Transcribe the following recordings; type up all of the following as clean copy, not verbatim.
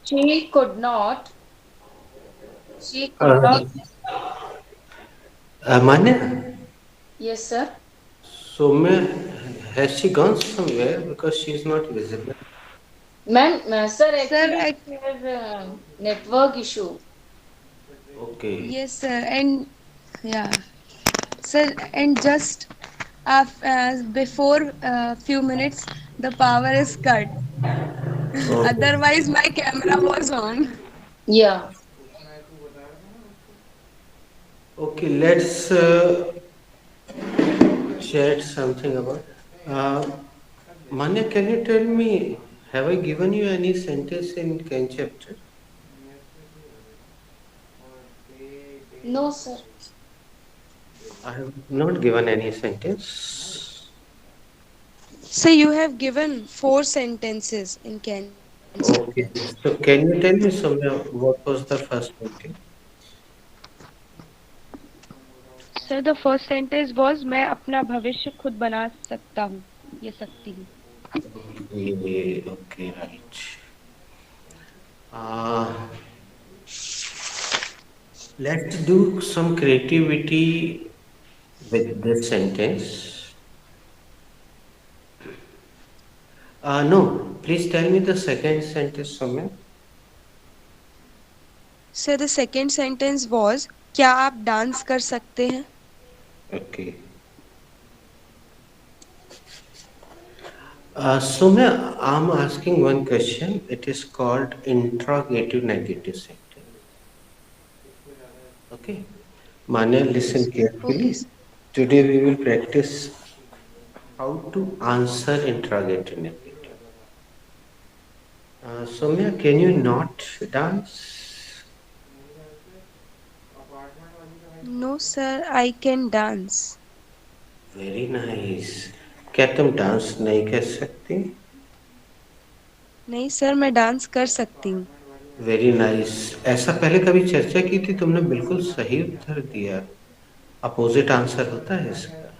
She could not. She could Uh, not. Manya, Yes, sir. Soumya, has she gone somewhere because she is not visible? Ma'am, sir, Sir, actually, I she has a network issue. Okay. yes, sir, and yeah, sir, and just before a few minutes, the power is cut. Oh, Otherwise, my camera was on. Yeah. okay, let's chat something about. Uh, Manya, can you tell me, have I given you any sentence in Ken chapter? No, sir. I have not given any sentence. So you have given four sentences in Ken chapter. Okay, so can you tell me, Soumya, what was the first sentence? Sir the first sentence was मैं अपना भविष्य खुद बना सकता हूँ ये सकती हूँ Okay, okay, right. Uh, let's do some creativity with this sentence. No, please tell me the second sentence, Soumya. Sir the second sentence was क्या आप डांस कर सकते हैं Okay. Soumya, I'm asking one question. It is called interrogative negative sentence. Okay. Manya, listen okay carefully. Today we will practice how to answer interrogative negative. Soumya, can you not dance? No sir I can dance Very nice. क्या तुम dance नहीं कर सकती? नहीं sir मैं dance कर सकती हूँ वेरी नाइस। ऐसा पहले कभी चर्चा की थी, तुमने बिल्कुल सही उत्तर दिया। अपोजिट आंसर होता है इसका।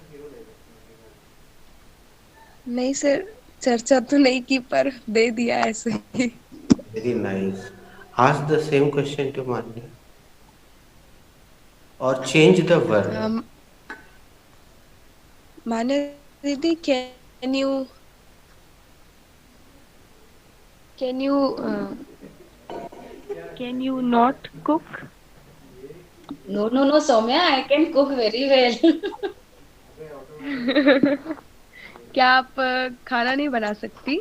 नहीं सर चर्चा तो नहीं की पर दे दिया ऐसे ही very nice. Ask the same question to Manya और चेंज द वर्ब। um, माने दीदी can you can you not cook No, no, no, Soumya, I can cook very well. क्या आप खाना नहीं बना सकती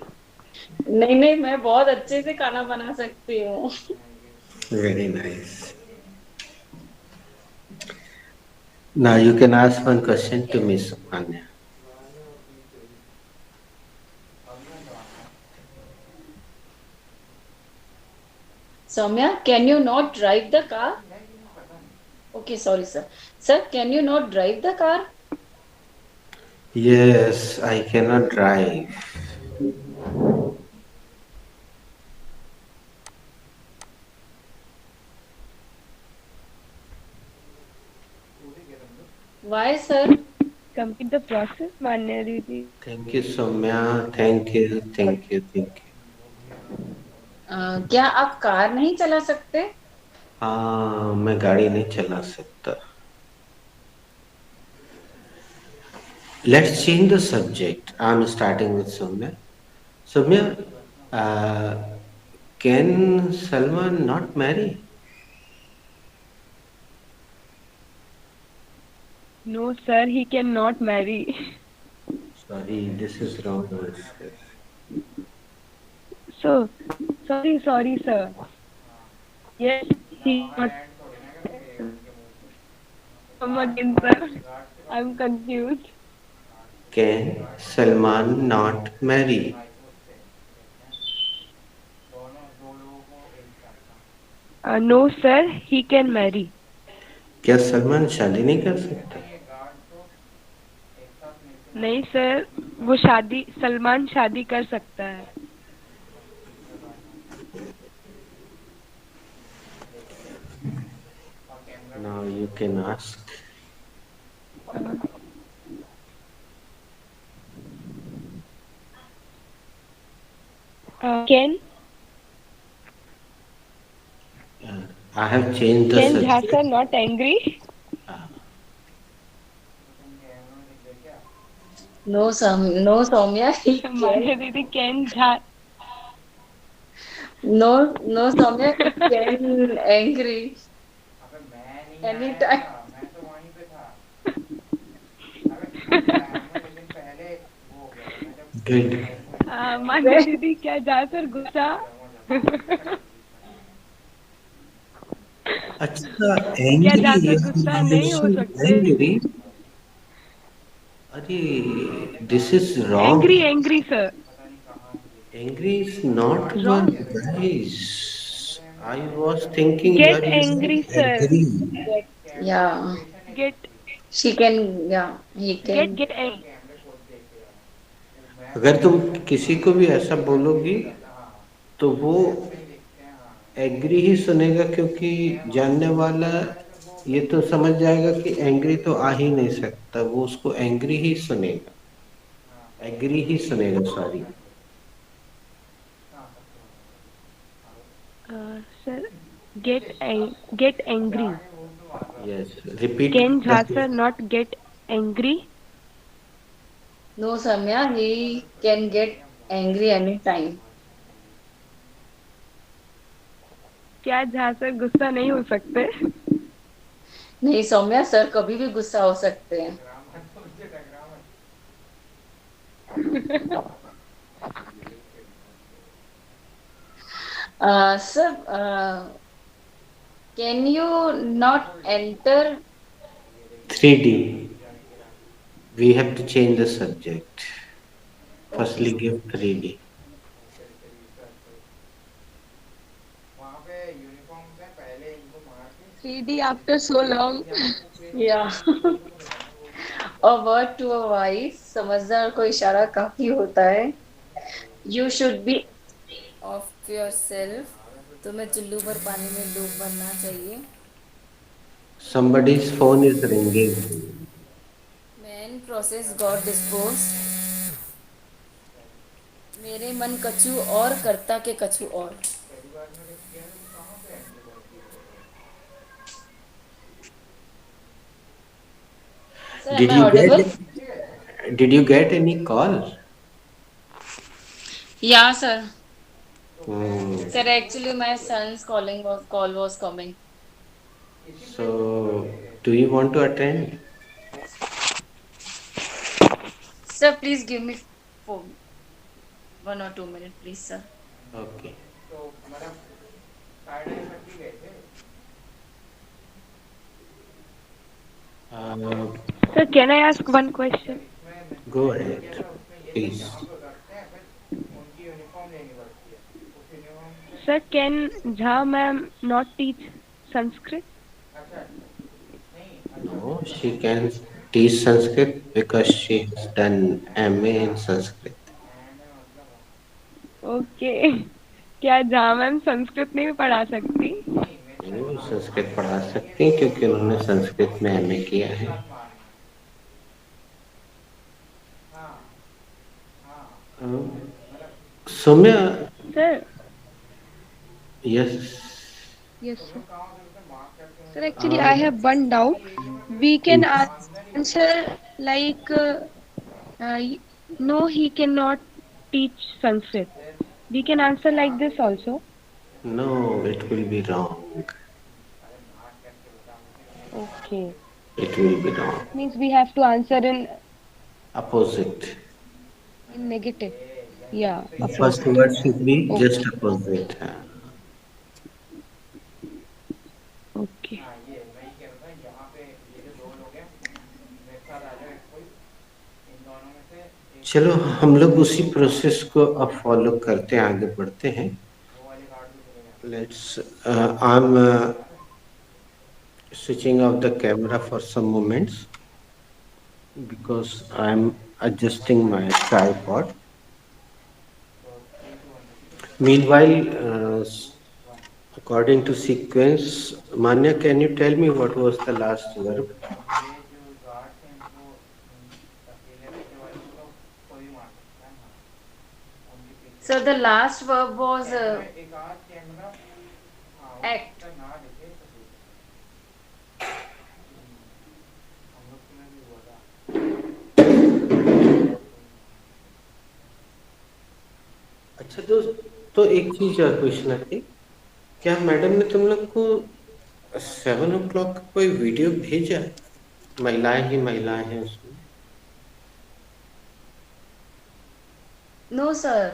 नहीं नहीं, मैं बहुत अच्छे से खाना बना सकती हूँ. Very nice. Now you can ask one question to Miss Manya. Soumya, can you not drive the car? Okay, sorry, sir. Sir, can you not drive the car? Yes, I can not drive. Why, sir? Complete the process Manya दीदी thank you Saumya. Thank you, thank you, thank you. क्या आप car नहीं चला सकते? हाँ, मैं गाड़ी नहीं चला सकता। Let's change the subject. I'm starting with Soumya. Soumya, uh, can Salman not marry? No sir he can not marry Sorry, this is wrong answer. So sorry sir yes he not come again sir I'm confused Can Salman not marry? no sir he can marry क्या सलमान शादी नहीं कर सकता? नहीं sir वो शादी सलमान शादी कर सकता है Now you can ask. can I have changed the Can subject. Jha sir not angry? No, no, Soumya, he can. Manya Didi, can Jha? No, no, Soumya, he can angry anytime. Good. Manya Didi, क्या Jha sir गुस्सा? अच्छा, क्या angry. Jha sir You गुस्सा नहीं हो mentioned सकते? angry. अरे, this is wrong. Angry, angry sir. Angry is not one, Wrong. guys. I was thinking you Get are using angry sir. agree. Get, yeah, Get she can, yeah, he get can. get ang- अगर तुम किसी को भी ऐसा बोलोगी तो वो agree ही सुनेगा, क्योंकि जानने वाला ये तो समझ जाएगा कि एंग्री तो आ ही नहीं सकता, वो उसको एंग्री ही सुनेगा, एग्री ही सुनेगा, sorry. sir. Get angry. Yes, repeat Can Jha करके। sir not get angry? No, Soumya, he can get angry anytime. क्या Jha sir गुस्सा नहीं हो सकते? नहीं सौम्या, सर कभी भी गुस्सा हो सकते हैं। Sir, can you not enter? 3D, we have to change the subject. Okay, Firstly give 3D. 3D after so long. yeah. A word to a wise, समझदार को इशारा काफी होता है। You should be of yourself. तुम्हें चुल्लू पर पानी में डूब बनना चाहिए। Somebody's phone is ringing. Man process God dispose. मेरे मन कछु और करता के कछु और। Sir, am Did I you audible? get any call? Yeah, sir. Hmm. Sir, actually my son's call was coming. So, do you want to attend? Sir, please give me for 1 or 2 minutes, please, sir. Okay. Uh, Sir, can I ask one question? Go ahead, please. Sir, can Jha ma'am not teach Sanskrit? No, she can teach Sanskrit because she has done MA in Sanskrit. Okay. क्या Jha ma'am Sanskrit नहीं पढ़ा सकती? नहीं, वो संस्कृत पढ़ा सकती हैं क्योंकि उन्होंने संस्कृत में MA किया है। Saumya. Sir. Yes. Yes, sir. Sir, actually, I have one doubt. We can answer like, no, he cannot teach Sanskrit. We can answer like this also. No, it will be wrong. Okay. It will be wrong. Means we have to answer Opposite. in negative. Yeah, The first opposite. word should be just Okay. opposite. Okay. चलो हम लोग उसी process को अब follow करते हैं, आगे बढ़ते हैं। Let's I'm switching off the camera for some moments because I'm adjusting my tripod. Meanwhile, according to sequence, Manya, can you tell me what was the last verb? So the last verb was act. अच्छा दोस्त, तो एक चीज और पूछना थी, क्या madam ने तुम लोग को 7 o'clock का कोई वीडियो भेजा है? महिलाएं ही महिलाएं हैं उसमें। No, sir.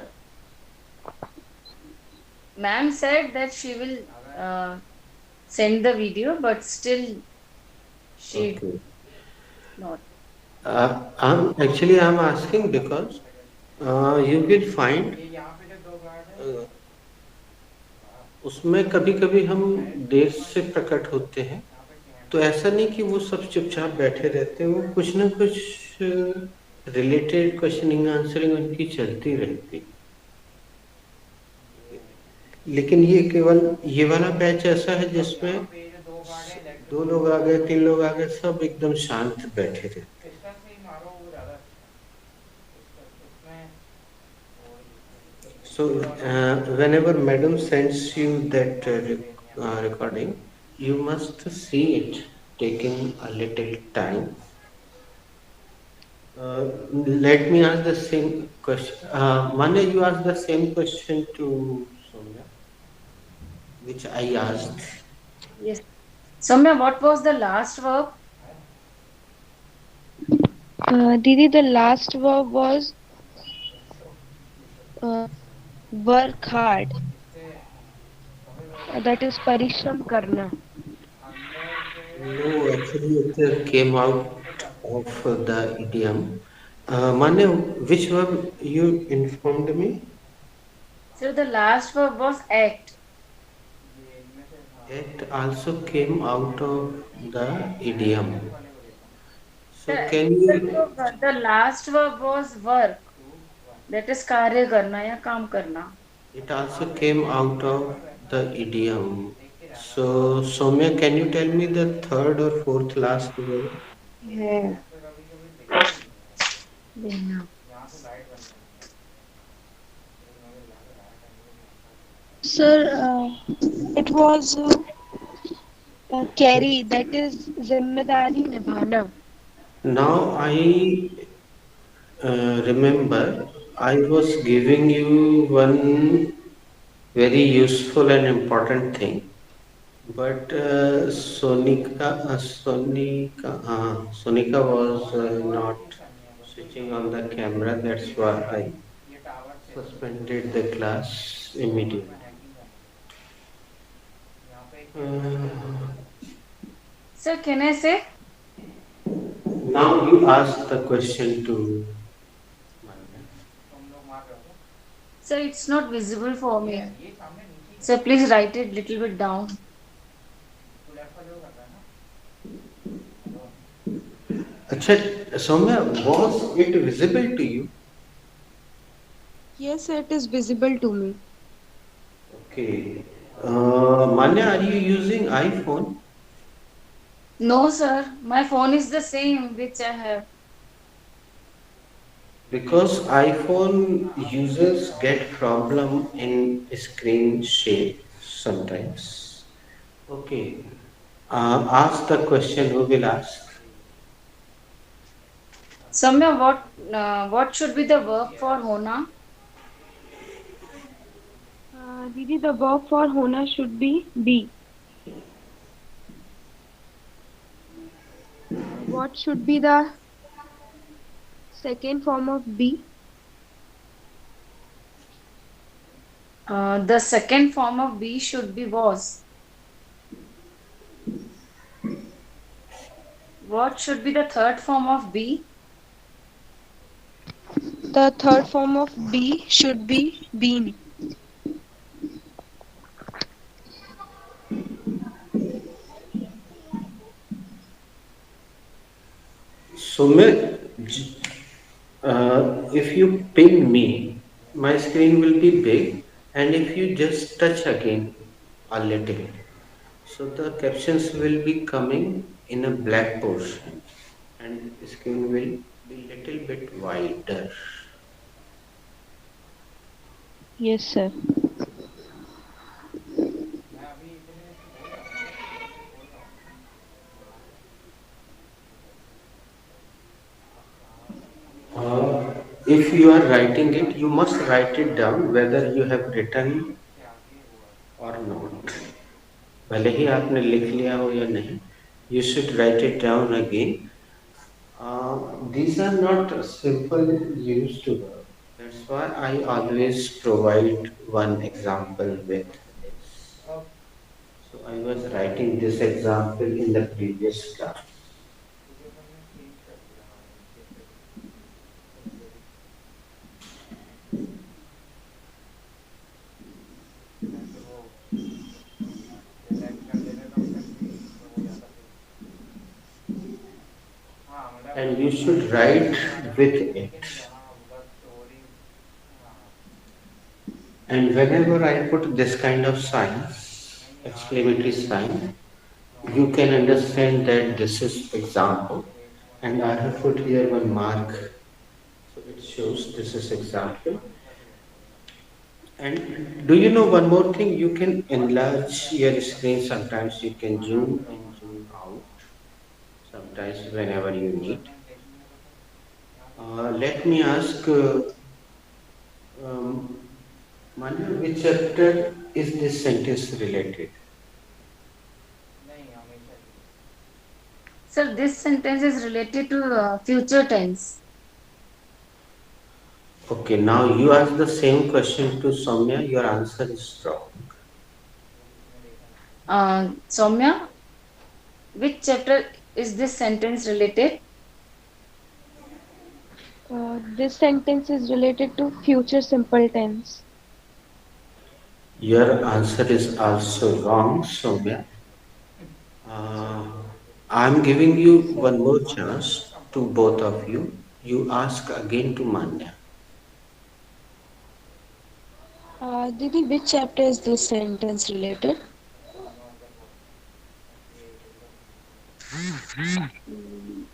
Ma'am said that she will uh, send the video, but still she okay. not. I'm asking because you will find उसमें कभी कभी हम देर से प्रकट होते हैं, तो ऐसा नहीं कि वो सब चुपचाप बैठे रहते हैं, वो कुछ ना कुछ रिलेटेड क्वेश्चनिंग आंसरिंग उनकी चलती रहती। लेकिन ये केवल ये वाला बैच ऐसा है जिसमें 2 लोग आ गए, 3 लोग आ गए, सब एकदम शांत बैठे रहते। So whenever madam sends you that recording, you must see it taking a little time. Let me ask the same question. Manya, you asked the same question to Soumya, which I asked. Yes. Soumya, what was the last verb? Didi, the last verb was uh, work hard. That is parishram karna. No, actually, it came out of the idiom. Manya, which verb you informed me? So the last verb was act. It also came out of the idiom. So The, can you? the last verb was work. That is कार्य करना या काम करना. It also came out of the idiom. So Soumya, can you tell me the third or fourth last word? है देना. Sir, it was carry. That is जिम्मेदारी निभाना. Now I remember I was giving you one very useful and important thing, but Sonika was not switching on the camera. That's why I suspended the class immediately. Uh, Sir, can I say? Now you ask the question to Manya. Sir, it's not visible for me. Sir, please write it little bit down. अच्छा, Saumya, was it visible to you? Yes, it is visible to me. Okay. Manya, are you using iPhone? No, sir. My phone is the same which I have. Because iPhone users get problem in screen shape sometimes. Okay. Ask the question. Who will ask? Samya, what should be the verb for hona? Didi, the verb for hona should be. What should be the second form of be? The second form of be should be was. What should be the third form of be? The third form of be should be been. Sumit, if you ping me, my screen will be big, and if you just touch again a little, so the captions will be coming in a black portion, and screen will be little bit wider. Yes, sir. Uh, if you are writing it, you must write it down whether you have written or not. भले ही आपने लिख लिया हो या नहीं, you should write it down again. These are not simple used to verb. That's why I always provide one example with this. So I was writing this example in the previous class. And you should write with it. And whenever I put this kind of signs, exclamatory sign, you can understand that this is example. And I have put here one mark, so it shows this is example. And do you know one more thing? You can enlarge your screen. Sometimes you can zoom and zoom out. Sometimes whenever you need. Let me ask, um, Manu, which chapter is this sentence related? Sir, this sentence is related to future tense. Okay, now you ask the same question to Soumya. Your answer is wrong. Soumya, which chapter is this sentence related? This sentence is related to future simple tense. Your answer is also wrong, Soumya. Uh, I'm giving you one more chance to both of you. You ask again to Manya. Didi, which chapter is this sentence related? Mm,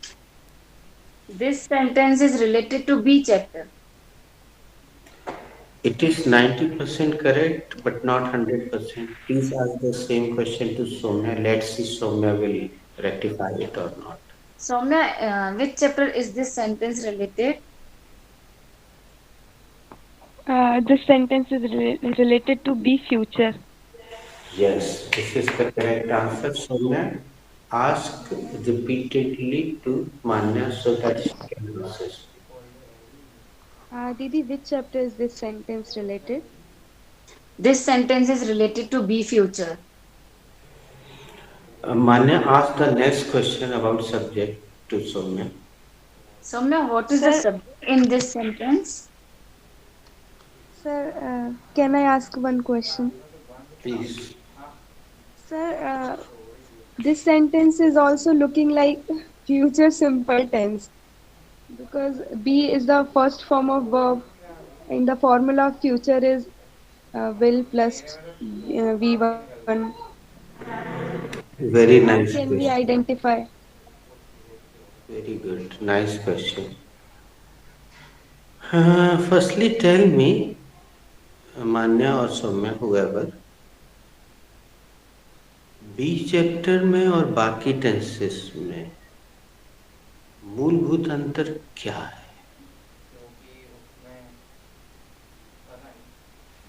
This sentence is related to B chapter. It is 90% correct, but not 100%. Please ask the same question to Soumya. Let's see Soumya will rectify it or not. Soumya, which chapter is this sentence related? This sentence is related to be future. Yes, this is the correct answer, Soumya. Ask repeatedly to Manya so that she can assist you. Didi, which chapter is this sentence related? This sentence is related to B future. Manya, ask the next question about subject to Soumya. Soumya, what is the Sir, subject in this sentence? sir, can I ask one question? Please. Sir, this sentence is also looking like future simple tense because be is the first form of verb and the formula of future is will plus v1. So Very how nice can we question. identify? Very good. Nice question. Firstly, tell me, Manya or Soumya, whoever, B chapter में और बाकी tenses में मूलभूत अंतर क्या है?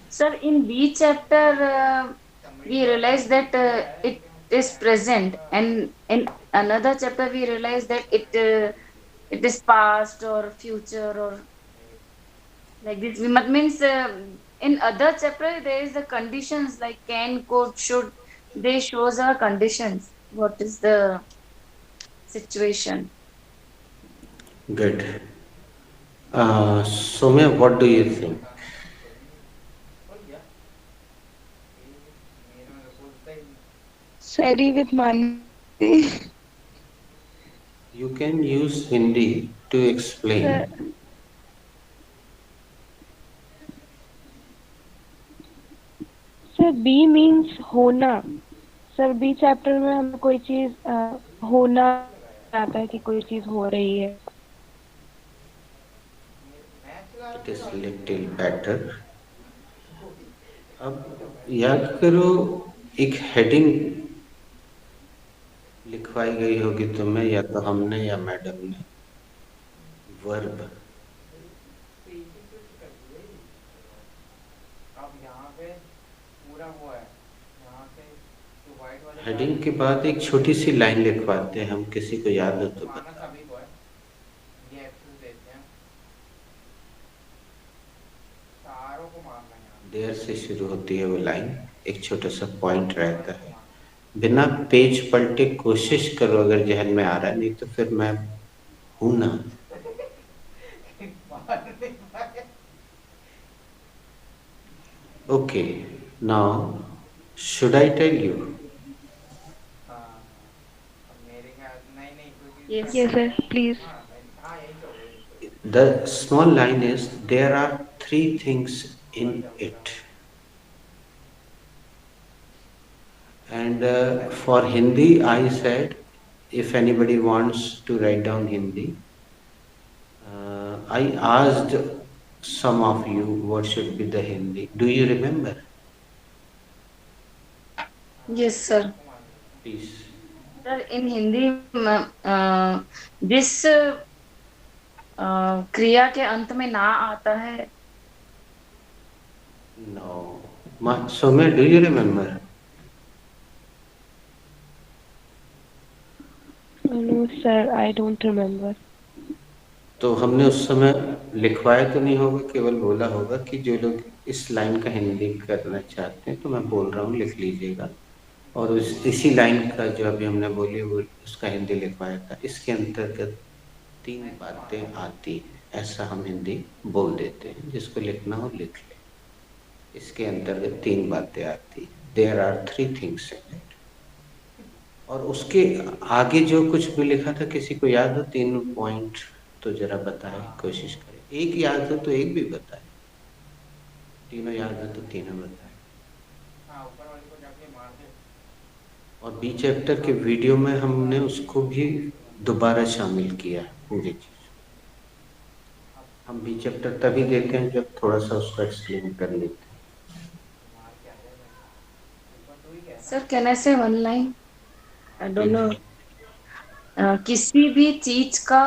Sir, in B chapter, we realize that it is present, and in another chapter, we realize that it is past or future or like this. Means in other chapter there is the conditions like can, could, should. They shows our conditions. What is the situation? Good. Soumya, what do you think? Sorry with Mansi. You can use Hindi to Sir, explain. Sir B means होना. Sir B chapter में हमें कोई चीज होना आता है कि कोई चीज हो रही है. It is little better. अब याद करो, एक हेडिंग लिखवाई गई होगी तुम्हें, या तो हमने या मैडम ने, वर्ब. हेडिंग के बाद एक छोटी सी लाइन लिखवाते हैं हम, किसी को याद हो तो बता। देर से शुरू होती है वो लाइन, एक छोटा सा पॉइंट रहता है। बिना पेज पलटे कोशिश करो अगर जहन में आ रहा है, नहीं तो फिर मैं हूं ना। Okay, now should I tell you? Yes. Yes, sir. Please. The small line is there are three things in it. And for Hindi, I said, if anybody wants to write down Hindi, I asked some of you what should be the Hindi. Do you remember? Yes, sir. Please. Sir, in Hindi, जिस क्रिया के अंत में ना आता है। No. Soumya, do you remember? No, sir, I don't remember. तो हमने उस समय लिखवाया तो नहीं होगा, केवल बोला होगा कि जो लोग इस लाइन का हिंदी करना चाहते हैं तो मैं बोल रहा हूँ, लिख लीजिएगा। और इसी लाइन का जो अभी हमने बोली वो उसका हिंदी लिखवाया था। इसके अंतर्गत तीन बातें आती हैं, ऐसा हम हिंदी बोल देते हैं। जिसको लिखना हो लिख ले। इसके अंतर्गत तीन बातें आती हैं, there are three things in it. और उसके आगे जो कुछ भी लिखा था, किसी को याद हो तीन पॉइंट तो जरा बताए, कोशिश करें। एक याद हो तो एक भी बताए, तीनों याद हो तो तीनों बताए। और बी चैप्टर के वीडियो में हमने उसको भी दोबारा शामिल किया पूरी चीज। हम बी चैप्टर तभी देते हैं जब थोड़ा सा उसको एक्सप्लेन कर लेते हैं। सर, कैन आई से one line? I don't know. किसी भी चीज का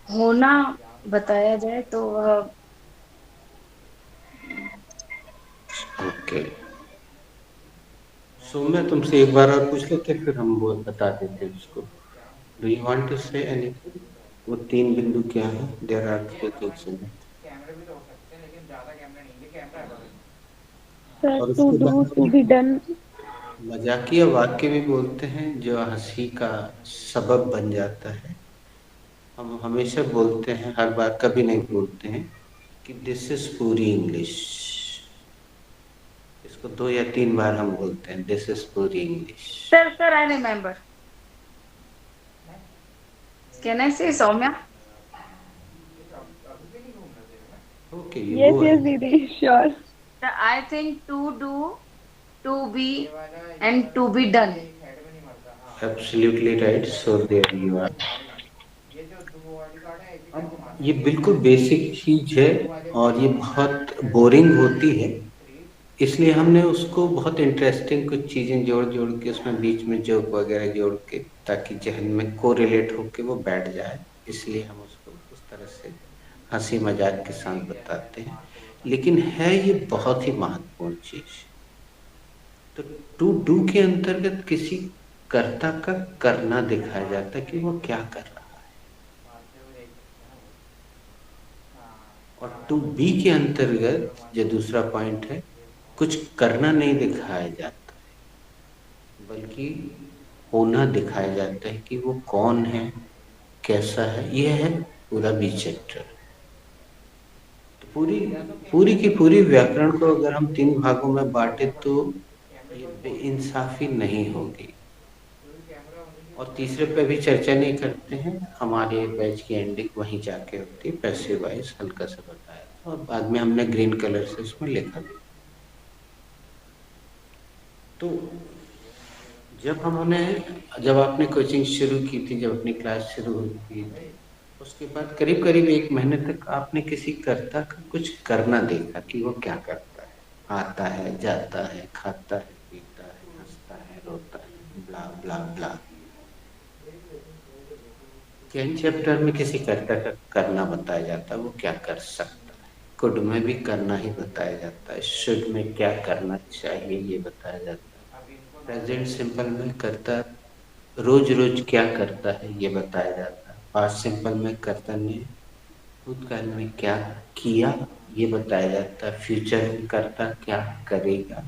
होना बताया जाए तो वह ओके, सो मैं तुमसे एक बार और पूछ लेते, फिर हम वो बता देते उसको। Do you want to say anything? वो तीन बिंदु क्या है? There are three things in it. Sir, और to उसके do, बाद to be done. मजाकिया वाक्य भी बोलते हैं जो हंसी का सबब बन जाता है। हम हमेशा बोलते हैं, हर बार कभी नहीं बोलते हैं कि दिस इज पूरी इंग्लिश। इसको दो या तीन बार हम बोलते हैं, दिस इज पूरी English. Sir I remember. Can I say Soumya? Okay, Yes, वो yes, है। Didi, sure. I think to do, to be and to be done. Absolutely right, so there you are. अब ये बिल्कुल बेसिक चीज है और ये बहुत बोरिंग होती है, इसलिए हमने उसको बहुत इंटरेस्टिंग कुछ चीजें जोड़ जोड़ के उसमें बीच में जोक वगैरह जोड़ के, ताकि जहन में कोरिलेट होके वो बैठ जाए। इसलिए हम उसको उस तरह से हंसी मजाक के साथ बताते हैं, लेकिन है ये बहुत ही महत्वपूर्ण चीज। तो टू डू के अंतर्गत किसी कर्ता का करना दिखाया जाता है कि वो क्या कर रहा है। और टू बी के अंतर्गत जो दूसरा पॉइंट है, कुछ करना नहीं दिखाया जाता है, बल्कि होना दिखाया जाता है कि वो कौन है, कैसा है। यह है पूरा बी चैप्टर। तो पूरी पूरी की पूरी व्याकरण को अगर हम तीन भागों में बांटे तो ये बेइंसाफी नहीं होगी। और तीसरे पे भी चर्चा नहीं करते हैं, हमारे बैच की एंडिंग वहीं जाके होती है। पैसिव वॉइस हल्का सा बताया था और बाद में हमने ग्रीन कलर से उसमें लिखा भी। तो जब आपने कोचिंग शुरू की थी, जब अपनी क्लास शुरू हुई थी, उसके बाद करीब करीब एक महीने तक आपने किसी कर्ता का कुछ करना देखा कि वो क्या करता है। आता है, जाता है, खाता है, पीता है, हंसता है, रोता है, ब्ला ब्ला ब्ला। चैन चैप्टर में किसी कर्ता का करना बताया जाता है, वो क्या कर सकता है। कुड में भी करना ही बताया जाता है, शुड में क्या करना चाहिए ये बताया जाता है। प्रेजेंट सिंपल में कर्ता रोज रोज क्या करता है ये बताया जाता है। पास्ट सिंपल में कर्ता ने भूतकाल में क्या किया ये बताया जाता है। फ्यूचर में कर्ता क्या करेगा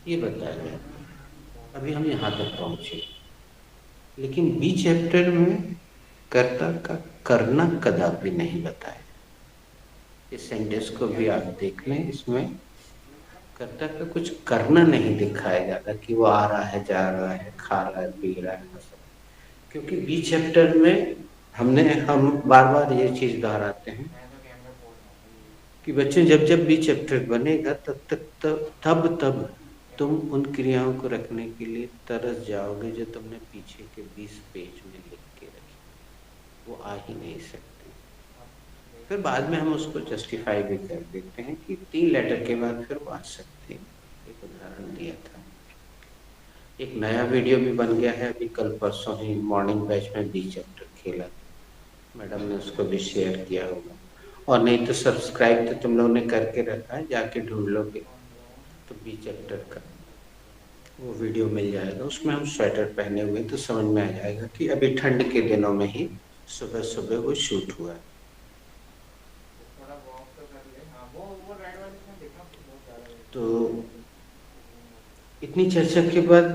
ये बताया जाता है। अभी हम यहाँ तक पहुंचे, लेकिन बी चैप्टर में कर्ता का करना कदापि नहीं बताया। इस सेंटेंस को भी आप देख लें, इसमें कर्ता का कुछ करना नहीं दिखाया जाता कि वो आ रहा है, जा रहा है, खा रहा है, पी रहा है। क्योंकि बी चैप्टर में हम बार बार ये चीज दोहराते हैं कि बच्चे जब जब बी चैप्टर बनेगा तब तुम उन क्रियाओं को रखने के लिए तरस जाओगे जो तुमने पीछे के 20 पेज में लिख के रखी, वो आ ही नहीं सकती। फिर बाद में हम उसको जस्टिफाई भी कर देते हैं कि 3 लेटर के बाद फिर वो आ सकते हैं। एक उदाहरण दिया था। एक नया वीडियो भी बन गया है, अभी कल परसों ही मॉर्निंग बैच में बी चैप्टर खेला था, मैडम ने उसको भी शेयर किया होगा। और नहीं तो सब्सक्राइब तो तुम लोगों ने करके रखा है, जाके ढूंढ लोगे तो बी चैप्टर का वो वीडियो मिल जाएगा। उसमें हम स्वेटर पहने हुए तो समझ में आ जाएगा कि अभी ठंड के दिनों में ही सुबह सुबह वो शूट हुआ है। तो इतनी चर्चा के बाद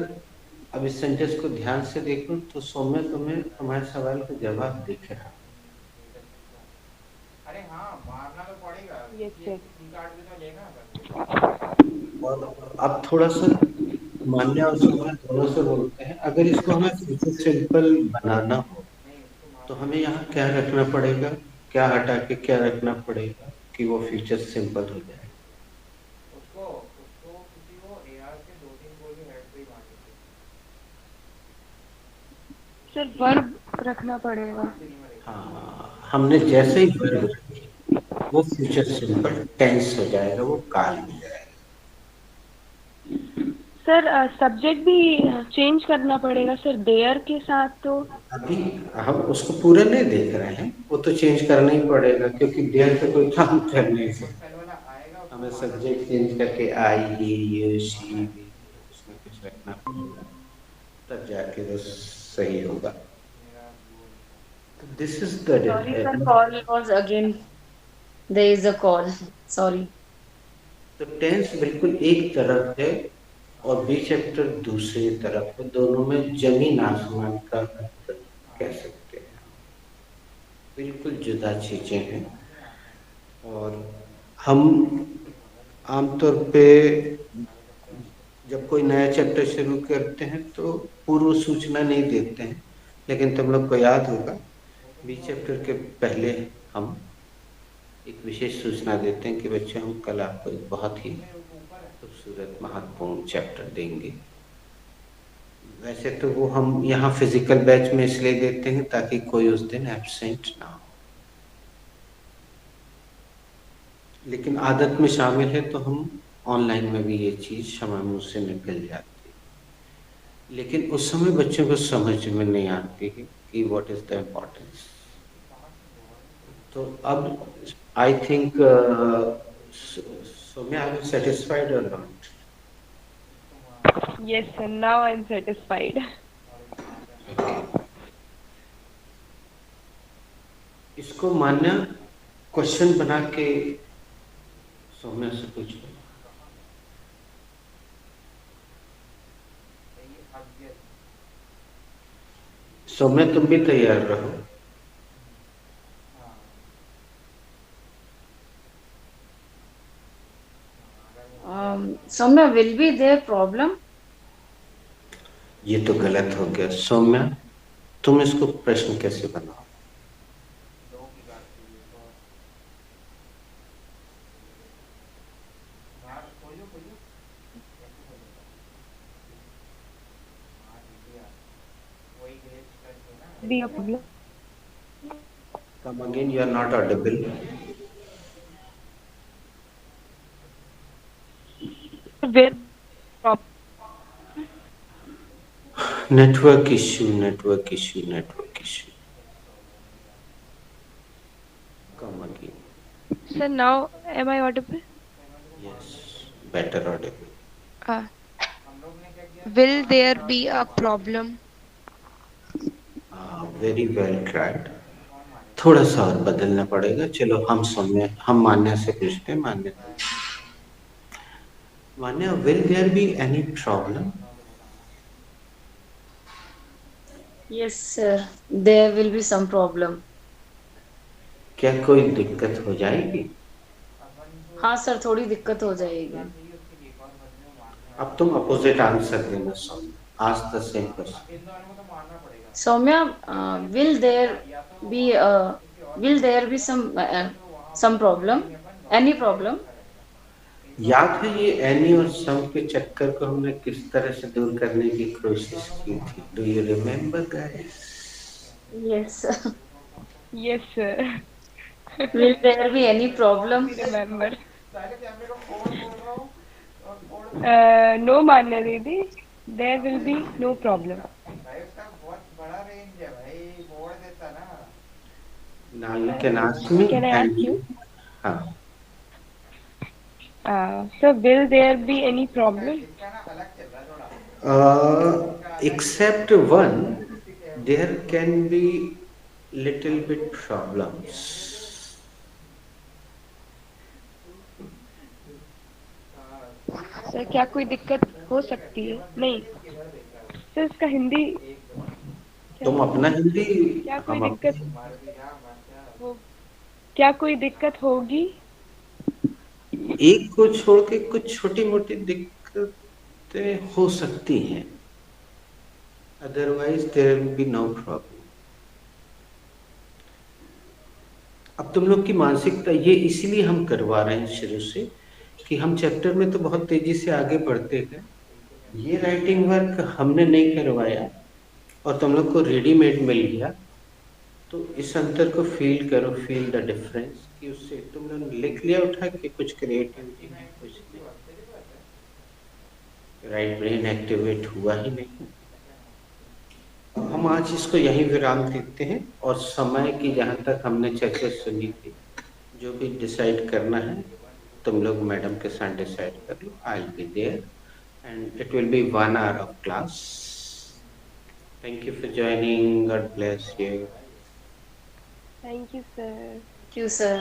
अब इस सेंटेंस को ध्यान से देखो तो सौम्य तुम्हें तुम्हारे सवाल का जवाब दिख रहा। अरे हाँ, मारना तो पड़ेगा। Yes, sir. कार्ड भी तो लेना। और अब थोड़ा सा मान्य और सौम्य दोनों से बोलते हैं। अगर इसको हमें फ्यूचर सिंपल बनाना हो तो हमें यहाँ क्या रखना पड़ेगा, क्या हटा के क्या रखना पड़ेगा कि वो फ्यूचर सिंपल हो जाए। उसको उसको किसी को एआर के 2-3 गोल भी हेड पे ही मारने थे। सर वर्ब रखना पड़ेगा। हाँ, हमने जैसे ही वर्ब रखी वो फ्यूचर सिंपल टेंस हो जाएगा, वो काल हो जाएगा। सर सब्जेक्ट भी चेंज करना पड़ेगा सर, देयर के साथ तो। अभी हम उसको पूरा नहीं देख रहे हैं, वो तो चेंज करना ही पड़ेगा क्योंकि देर से कोई काम कर नहीं सकता। हमें सब्जेक्ट चेंज करके आई, ही, यू, शी, वी कुछ ना कुछ रखना पड़ेगा, तब जाके वो सही होगा। This is the Sorry, sir, call was again. There is a call. Sorry. तो टेंस बिल्कुल एक तरफ है और बी चैप्टर दूसरी तरफ है, दोनों में जमीन आसमान का अंतर कह सकते हैं, बिल्कुल जुदा चीजें हैं। और हम आमतौर पे जब कोई नया चैप्टर शुरू करते हैं तो पूर्व सूचना नहीं देते हैं, लेकिन तुम लोग को याद होगा बी चैप्टर के पहले हम एक विशेष सूचना देते हैं कि बच्चे हम कल आपको एक बहुत ही खूबसूरत महत्वपूर्ण चैप्टर देंगे। वैसे तो वो हम यहाँ फिजिकल बैच में इसलिए देते हैं ताकि कोई उस दिन एब्सेंट ना हो, लेकिन आदत में शामिल है तो हम ऑनलाइन में भी ये चीज हमारे मुंह से निकल जाती है, लेकिन उस समय बच्चों को समझ में नहीं आती है कि व्हाट इज द इम्पोर्टेंस। तो अब I think Soumya, are you satisfied और not? Yes, sir. Now I'm satisfied. इसको मान्य क्वेश्चन बना के सौम्या से पूछो। सौम्या तुम भी तैयार रहो। Soumya, will be there problem? ये तो गलत हो गया सौम्या, तुम इसको प्रश्न कैसे बनाओ? Be a problem. Come again, you are not audible. Where problem? Network issue, network issue, network issue. Come again. Sir, now am I audible? Yes, better audible. Ah. हम लोग ने क्या किया Will there be a problem? Very well tried. थोड़ा सा और बदलना पड़ेगा। चलो हम मान्या से पूछते हैं। Manya, will there be any problem? Yes, sir. There will be some problem. क्या कोई दिक्कत हो जाएगी? हाँ सर, थोड़ी दिक्कत हो जाएगी। अब तुम अपोजिट आंसर देना। सौम्य, आज the same question. Soumya, will there be will there be some problem? Any problem? याद है ये एनी और सम के चक्कर को हमने किस तरह से दूर करने की कोशिश की थी? Do you remember guys? Yes. Yes, sir. Will there be any problem? We remember. No, Manya Didi. There will be no problem. भाई उसका बहुत बड़ा रेंज है भाई, मोड़ देता ना। Now you can ask me Can I and ask you? हाँ, So, will there be any problem? इसका ना अलग चल रहा है थोड़ा। except one, there can be little bit problems. Sir क्या कोई दिक्कत हो सकती है? नहीं सर, इसका हिंदी तुम अपना हिंदी, क्या कोई हम दिक्कत अपनी। हो क्या कोई दिक्कत होगी? एक को छोड़ के कुछ छोटी मोटी दिक्कतें हो सकती हैं। Otherwise there will be no problem. अब तुम लोग की मानसिकता ये इसीलिए हम करवा रहे हैं शुरू से कि हम चैप्टर में तो बहुत तेजी से आगे बढ़ते हैं। ये राइटिंग वर्क हमने नहीं करवाया और तुम लोग को रेडीमेड मिल गया, तो इस अंतर को फील करो, फील द डिफरेंस कि उससे तुम लोग लिख लिया उठा के कुछ क्रिएटिविटी नहीं, कुछ नहीं, राइट ब्रेन एक्टिवेट हुआ ही नहीं। हम आज इसको यहीं विराम देते हैं और समय की जहाँ तक हमने चर्चा सुनी थी, जो भी डिसाइड करना है तुम लोग मैडम के साथ डिसाइड कर लो। I will be there and it will be 1 hour of class. Thank you for joining. God bless you. Thank you sir. Thank you, sir.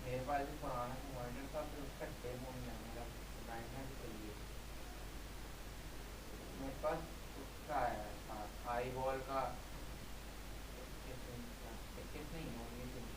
मेरे पास भी पुराना मॉनिटर था, फिर उसका डेमो नहीं है, मेरा मैग्नेट चाहिए। मेरे पास उसका आया था, आई बॉल का 21 इंच का, 21 नहीं, 19 इंच